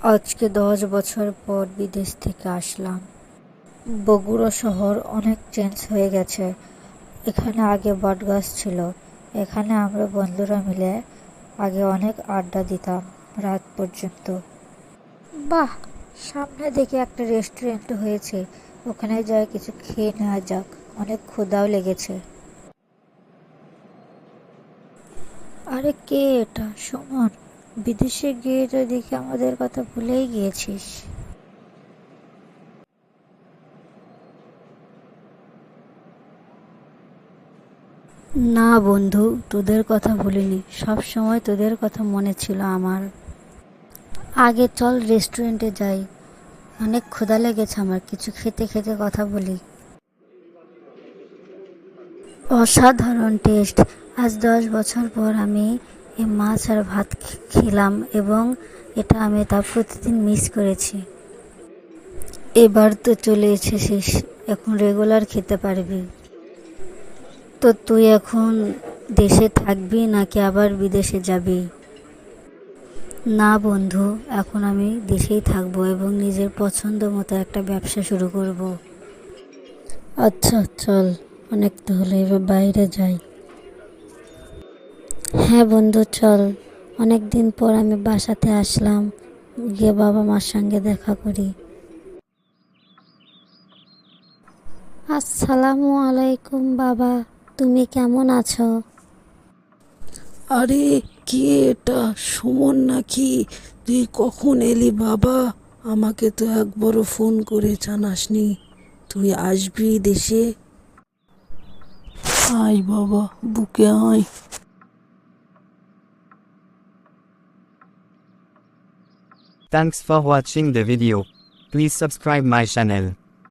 আজকে 10 বছর পর বিদেশ থেকে আসলাম। বগুড়া শহর অনেক চেঞ্জ হয়ে গেছে। এখানে আগে বটগাছ ছিল। এখানে আমরা বন্ধুরা মিলে আগে অনেক আড্ডা দিতাম রাত পর্যন্ত। বাহ, সামনে দেখে একটা রেস্টুরেন্ট হয়েছে, ওখানে যাই কিছু খেয়ে নেওয়া যাক, অনেক ক্ষুধাও লেগেছে। আরে কে এটা? সুমন? বিদেশে গিয়ে তো দেখি আমাদের কথা ভুলেই গিয়েছিস। না বন্ধু, তোদের কথা ভুলিনি, সব সময় তোদের কথা মনে ছিল আমার। আগে চল রেস্টুরেন্টে যাই, অনেক ক্ষুধা লেগেছে আমার, কিছু খেতে খেতে কথা বলি। অসাধারণ টেস্ট। আজ 10 বছর পর আমি এই মাছ আর ভাত খেলাম, এবং এটা আমি তা প্রতিদিন মিস করেছি। এবার তো চলে এসেছিস, এখন রেগুলার খেতে পারবি। তো তুই এখন দেশে থাকবি নাকি আবার বিদেশে যাবি? না বন্ধু, এখন আমি দেশেই থাকবো এবং নিজের পছন্দ মতো একটা ব্যবসা শুরু করব। আচ্ছা চল, অনেক তো হলো, এবার বাইরে যাই। হ্যাঁ বন্ধু চল, অনেক দিন পর আমি বাসাতে আসলাম, গিয়ে বাবা মার সঙ্গে দেখা করি। আসসালামু আলাইকুম বাবা, তুমি কেমন আছো? আরে, কে এটা? সুমন নাকি? তুই কখন এলি বাবা? আমাকে তো একবারও ফোন করে জানাসনি তুই আসবি দেশে। আয় বাবা, বুকে আয়। Thanks for watching the video. Please subscribe my channel.